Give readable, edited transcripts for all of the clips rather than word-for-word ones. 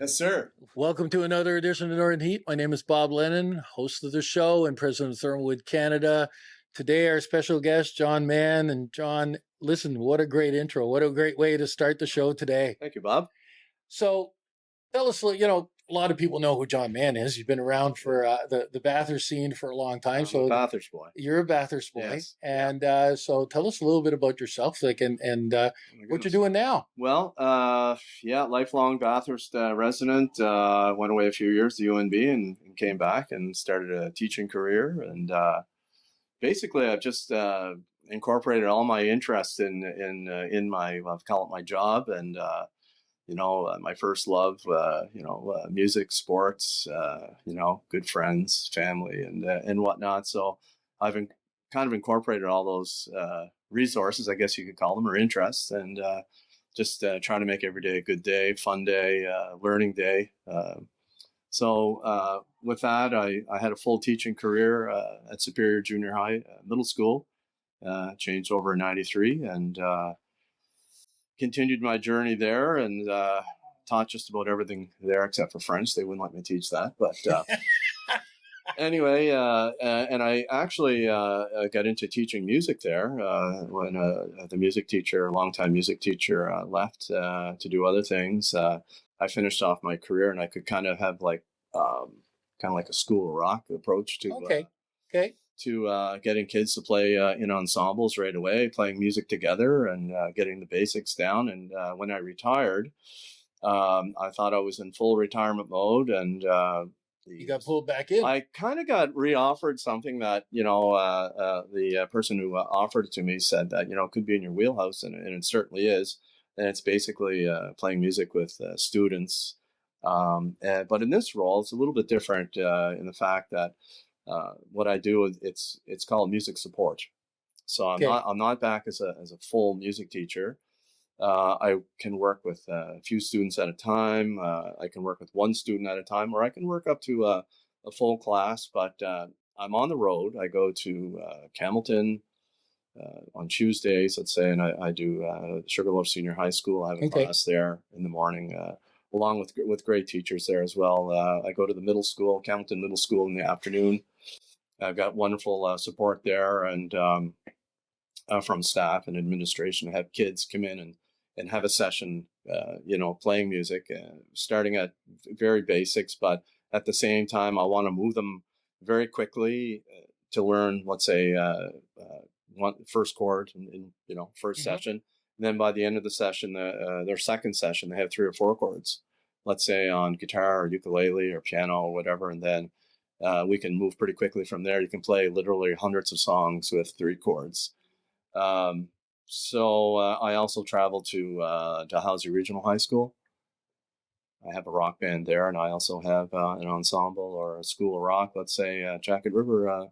Yes, sir. Welcome to another edition of Northern Heat. My name is Bob Lennon, host of the show and president of ThermalWood Canada. Today, our special guest, John Mann. And John, listen, what a great intro. What a great way to start the show today. Thank you, Bob. So tell us, a lot of people know who John Mann is. He's been around for the Bathurst scene for a long time. I'm a Bathurst boy. You're a Bathurst boy. Yes. And so tell us a little bit about yourself, and what you're doing now. Well, lifelong Bathurst resident. Went away a few years to UNB and came back and started a teaching career. And basically, I've just incorporated all my interests in my, I'll call it my job, and my first love, music, sports, good friends, family, and whatnot. So I've kind of incorporated all those resources, I guess you could call them, or interests, and just trying to make every day a good day, fun day, learning day. So with that, I had a full teaching career at Superior Junior High, middle school, changed over in '93, and continued my journey there, and taught just about everything there except for French. They wouldn't let me teach that, but anyway, and I actually got into teaching music there when the music teacher, longtime music teacher, left to do other things. I finished off my career, and I could kind of have like a school of rock approach to getting kids to play in ensembles right away, playing music together, and getting the basics down. And when I retired, I thought I was in full retirement mode, and you got pulled back in. I kind of got re-offered something that the person who offered it to me said that it could be in your wheelhouse, and it certainly is. And it's basically playing music with students. But in this role, it's a little bit different in the fact that what I do, it's called music support. So I'm not back as a full music teacher. I can work with a few students at a time. I can work with one student at a time, or I can work up to a full class. But I'm on the road. I go to Campbellton on Tuesdays, let's say, and I do Sugarloaf Senior High School. I have a class there in the morning, along with great teachers there as well. I go to the middle school, Campbellton Middle School, in the afternoon. I've got wonderful support there, and from staff and administration. I have kids come in and have a session, playing music, starting at very basics, but at the same time, I want to move them very quickly to learn, let's say, first chord in first session. And then by the end of the session, their second session, they have 3 or 4 chords, let's say on guitar or ukulele or piano or whatever. And then we can move pretty quickly from there. You can play literally hundreds of songs with 3 chords. So I also travel to Dalhousie Regional High School. I have a rock band there, and I also have an ensemble or a school of rock, let's say Jacket River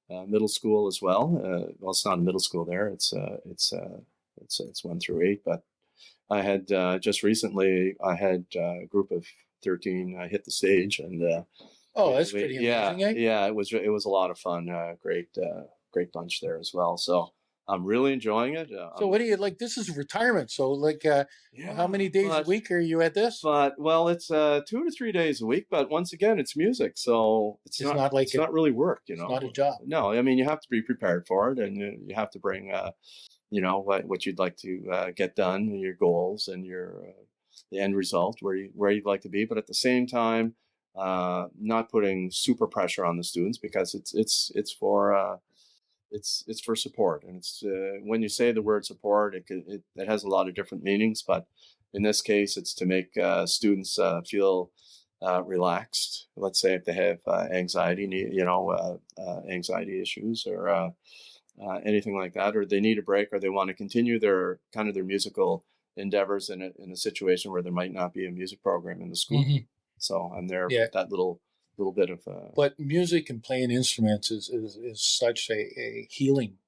Middle School as well. Well, it's not a middle school there. It's 1 through 8. But I had just recently, I had a group of 13 hit the stage, and that's pretty amazing. Yeah, it was a lot of fun. Great bunch there as well. So I'm really enjoying it. So what do you like? This is retirement. So how many days a week are you at this? Well, it's 2 to 3 days a week. But once again, it's music, so it's not really work. It's not a job. No, I mean, you have to be prepared for it, and you have to bring what you'd like to get done, your goals, and your the end result where you'd like to be. But at the same time, not putting super pressure on the students, because it's for support. And it's when you say the word support, it has a lot of different meanings, but In this case, it's to make students feel relaxed. Let's say if they have anxiety, anxiety issues or anything like that, or they need a break, or they want to continue their musical endeavors in a situation where there might not be a music program in the school. Mm-hmm. So I'm there Yeah. with that little bit of. But music and playing instruments is such a healing.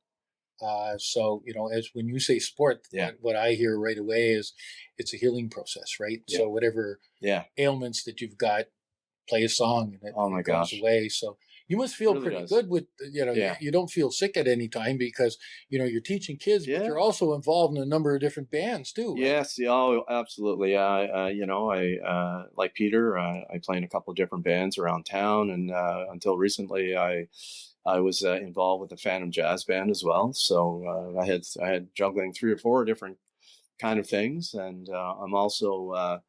So as when you say sport, Yeah. what I hear right away is it's a healing process, right? Yeah. So whatever Yeah. ailments that you've got, play a song and it, Oh my it goes gosh. away. So you must feel Really pretty does. good with Yeah. you don't feel sick at any time because you're teaching kids, but Yeah. you're also involved in a number of different bands too, right? Yes. Yeah. Oh, absolutely. Yeah. I like Peter. I play in a couple of different bands around town, and until recently, I was involved with the Phantom Jazz Band as well. So I had juggling 3 or 4 different kind of things, and I'm also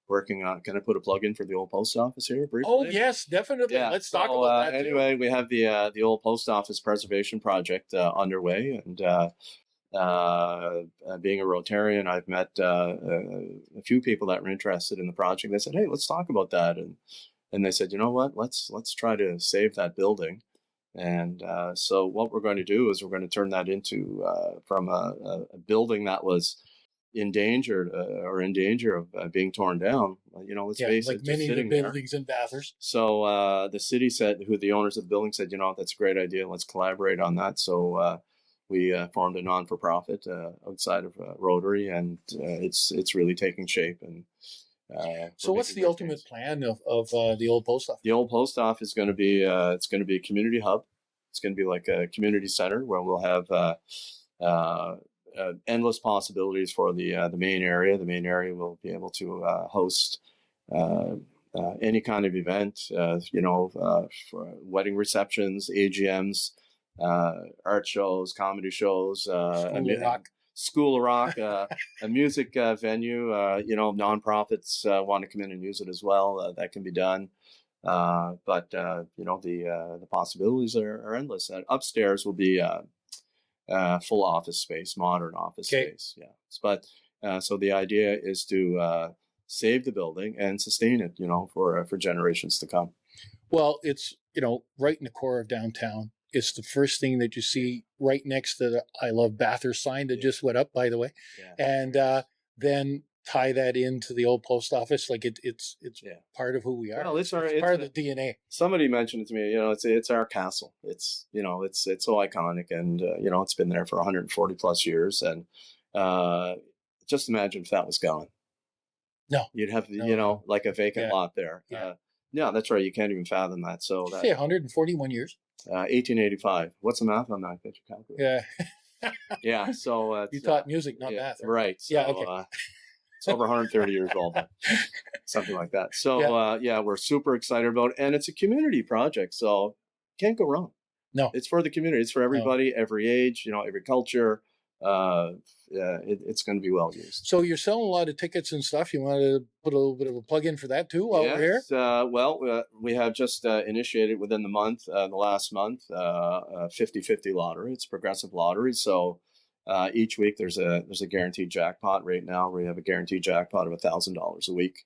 working on. Can I put a plug in for the old post office here briefly? Oh yes, definitely. Yeah. Let's talk about that. Anyway, we have the old post office preservation project underway, and being a Rotarian, I've met a few people that were interested in the project. They said, "Hey, let's talk about that," and they said, "You know what? Let's try to save that building." And so what we're going to do is we're going to turn that into from a building that was endangered or in danger of being torn down. Let's face like it, just many of the sitting there. buildings in Bathurst. So the city said, who the owners of the building said, that's a great idea. Let's collaborate on that. So we formed a non-for-profit outside of Rotary, and it's really taking shape. And so what's the ultimate plan of the old post office? The old post office is going to be it's going to be a community hub. It's going to be like a community center where we'll have endless possibilities for the main area. The main area will be able to host any kind of event, for wedding receptions, AGMs, art shows, comedy shows, School of Rock, a music venue. Nonprofits want to come in and use it as well. That can be done. But the possibilities are endless. Upstairs will be full office space, modern office space. Yeah. But so the idea is to save the building and sustain it, for generations to come. Well, it's right in the core of downtown. It's the first thing that you see right next to the "I Love Bathurst" sign that just went up, by the way, and then tie that into the old post office. Like it's part of who we are. Well, it's part of the DNA. Somebody mentioned it to me. It's our castle. It's it's so iconic, and it's been there for 140 plus years. And just imagine if that was gone. No, you'd have like a vacant lot there. Yeah, that's right. You can't even fathom that. So say 141 years. 1885. What's the math on that? Get your calculator. Yeah. Yeah. So you taught music, not math. Right. So, yeah. Okay. It's over 130 years old, something like that. So we're super excited about it, and it's a community project, so can't go wrong. No, it's for the community. It's for everybody, every age, every culture. It's going to be well used. So you're selling a lot of tickets and stuff. You want to put a little bit of a plug in for that too while we're here? Well, we have just initiated within the last month, 50-50 lottery. It's a progressive lottery. So each week there's a guaranteed jackpot. Right now we have a guaranteed jackpot of $1,000 a week.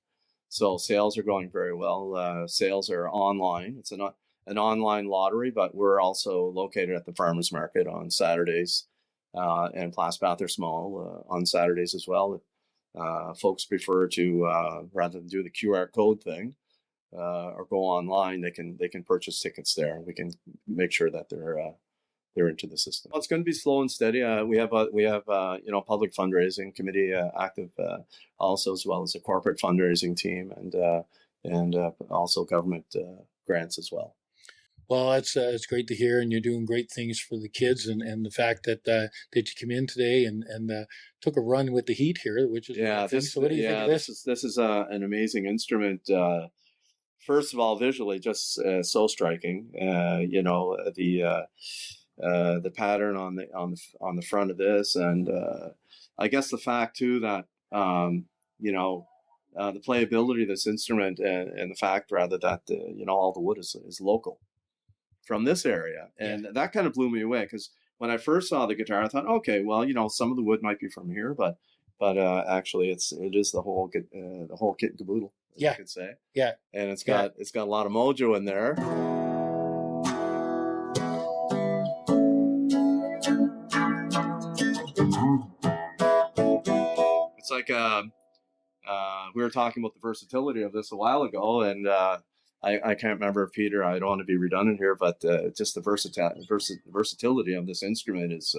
So sales are going very well. Sales are online. It's an online lottery, but we're also located at the farmers market on Saturdays. And Place Bathurst Mall on Saturdays as well. Folks prefer to rather than do the QR code thing or go online, they can purchase tickets there. We can make sure that they're into the system. Well, it's going to be slow and steady. We have public fundraising committee active also, as well as a corporate fundraising team and also government grants as well. Well, it's great to hear, and you're doing great things for the kids, and the fact that you come in today and took a run with the heat here, which is so what do you think of this? This is an amazing instrument. First of all, visually, just so striking. The pattern on the front of this, and I guess the fact too that the playability of this instrument and the fact rather that all the wood is local from this area. And that kind of blew me away, because when I first saw the guitar, I thought, okay, well, some of the wood might be from here, but but actually it is the whole kit and caboodle, as Yeah. I could say. Yeah. And it's got a lot of mojo in there. It's like we were talking about the versatility of this a while ago, and I can't remember if Peter, I don't want to be redundant here, but just the versatility of this instrument is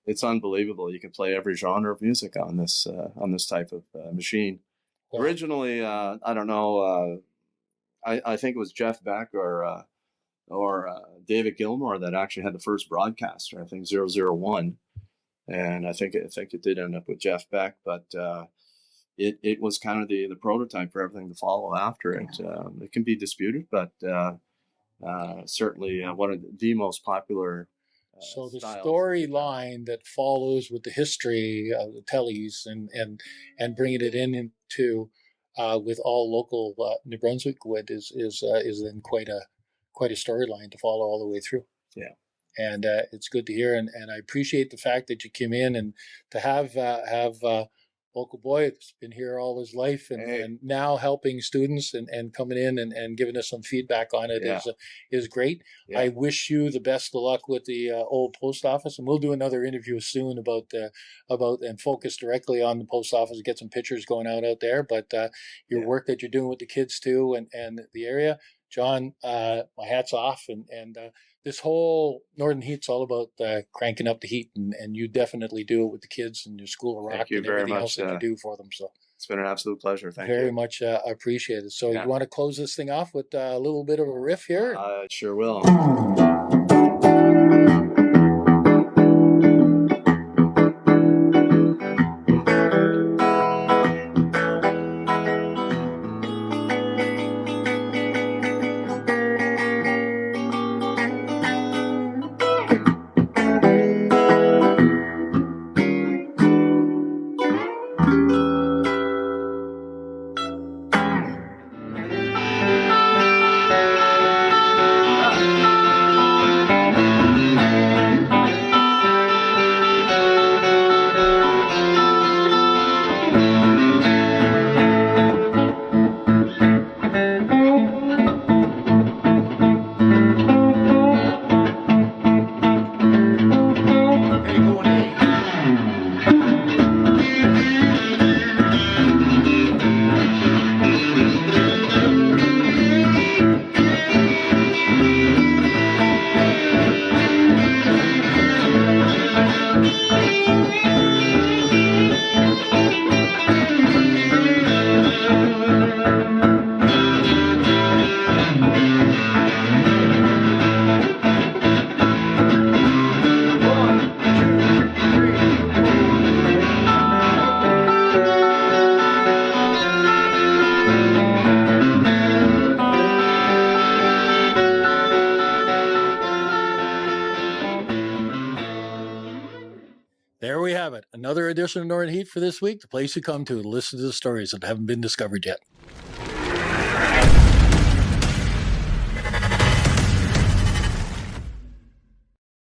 it's unbelievable. You can play every genre of music on this type of machine. Wow. Originally, I don't know, I think it was Jeff Beck or David Gilmour that actually had the first broadcaster. I think 001, and I think it did end up with Jeff Beck, but it was kind of the prototype for everything to follow after it. It can be disputed, but certainly one of the most popular. So the storyline that follows with the history of the Tellies and bringing it into with all local New Brunswick wood is then quite a storyline to follow all the way through. Yeah. And it's good to hear, and I appreciate the fact that you came in and to have local boy that's been here all his life and now helping students and coming in and giving us some feedback on it is great. Yeah. I wish you the best of luck with the old post office, and we'll do another interview soon about and focus directly on the post office, get some pictures going out there. But your work that you're doing with the kids too and the area, John, my hat's off, and this whole Northern Heat's all about cranking up the heat, and you definitely do it with the kids and your School of Rock and everything else that you do for them. So it's been an absolute pleasure. Thank you very much. Appreciate it. So you want to close this thing off with a little bit of a riff here? I sure will. There we have it. Another edition of Northern Heat for this week, the place you come to listen to the stories that haven't been discovered yet.